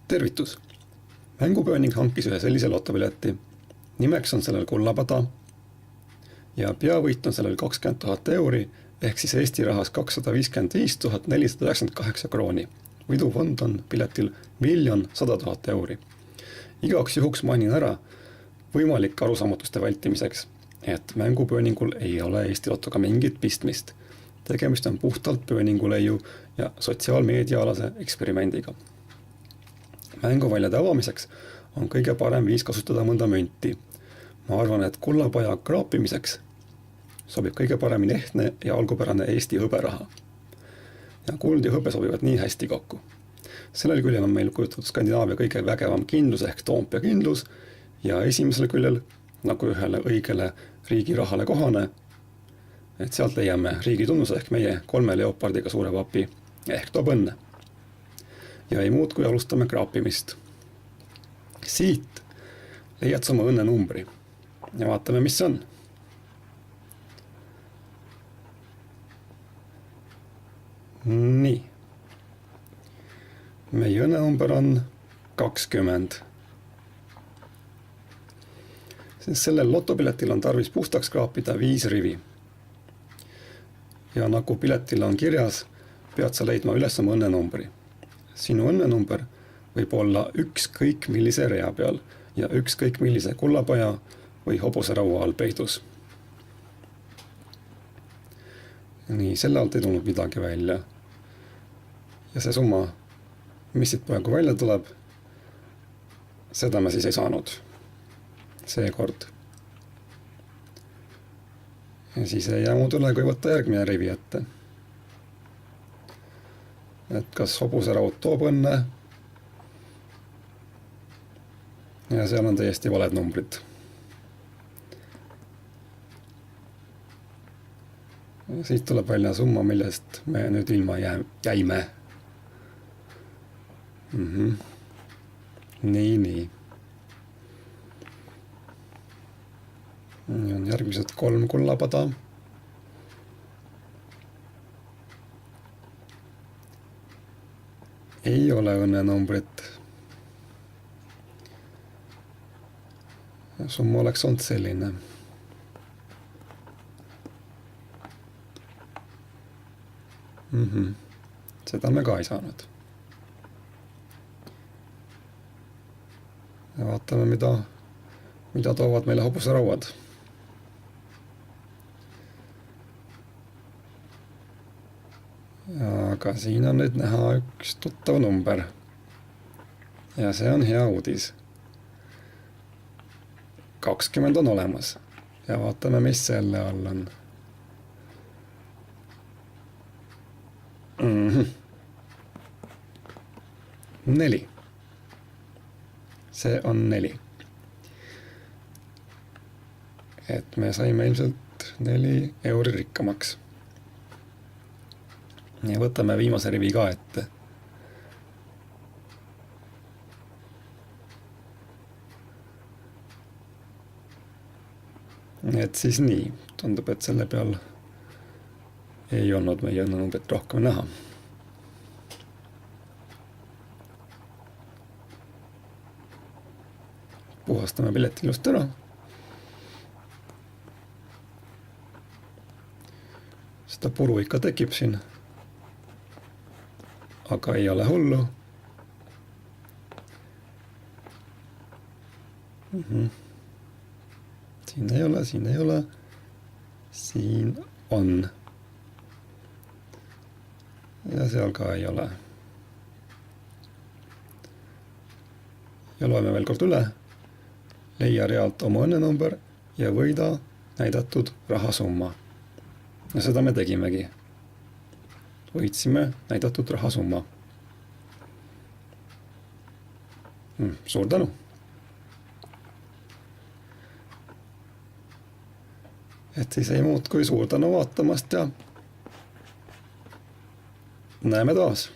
Tervitus! Mängupööning hankis ühe sellise lotopileti. Nimeks on sellel Kullapada ja peavõit on sellel 20 000 euri ehk siis Eesti rahas 255 498 krooni. Võidufond on piletil 1 100 000 euri. Igaks juhuks mainin ära võimalik arusaamatuste vältimiseks, et mängupööningul ei ole Eesti Lottoga mingit pistmist. Tegemist on puhtalt pööninguleiu ja sotsiaalmeediaalase eksperimendiga. Mänguväljade avamiseks on kõige parem viis kasutada mõnda münti. Ma arvan, et kullapaja kraapimiseks sobib kõige paremini ehtne ja algupärane Eesti hõberaha. Ja kuld ja hõbe sobivad nii hästi kokku. Sellel küljel on meil kujutatud Skandinaavia kõige vägevam kindlus ehk Toompea kindlus ja esimesel küljel, nagu ühele õigele riigi rahale kohane, et sealt leiame riigi tunnuse ehk meie 3 leopardiga suure vapi ehk toob õnne. Ja ei muud, kui alustame kraapimist. Siit leiad sa oma õnne numbri ja vaatame, mis see on. Nii. Meie õnne number on 20. Sellel lotopiletil on tarvis puhtaks kraapida 5 rivi. Ja nagu piletil on kirjas, pead sa leidma üles oma õnne numbri. Sinu õnnenumber võib olla ükskõik millise rea peal ja ükskõik millise kullapaja või hobuseraua all peidus. Nii, selle alt ei tulnud midagi välja. Ja see summa, mis siit praegu välja tuleb, seda me siis ei saanud. Seekord. Ja siis ei jää muud üle, kui võtta järgmine rivi ette. Et kas hobuseraud toob õnne ja seal on täiesti valed numbrid. Ja siit tuleb välja summa, millest me nüüd ilma jäime. Nii. Nii on järgmised 3 kullapada. Ei ole õnnenumbrit. Summa oleks olnud selline. Seda me ka ei saanud. Ja vaatame, mida toovad meile hobuserauad. Aga siin on nüüd näha üks tuttav number. Ja see on hea uudis. 20 on olemas. Ja vaatame, mis selle all on. 4. See on 4. Et me saime ilmselt 4 euri rikkamaks. Ja võtame viimase rivi ka ette. Et siis nii, tundub, et selle peal ei olnud meie õnnenumbrit rohkem näha. Puhastame pileti just ära. Seda puru ikka tekib siin. Aga ei ole hullu. Siin ei ole. Siin on. Ja seal ka ei ole. Ja loeme veel kord üle. Leia realt oma õnnenumber ja võida näidatud rahasumma. Ja seda me tegimegi. Võitsime näidatud rahasumma. Suur tänu! Et siis ei muud kui suur tänu vaatamast ja näeme taas!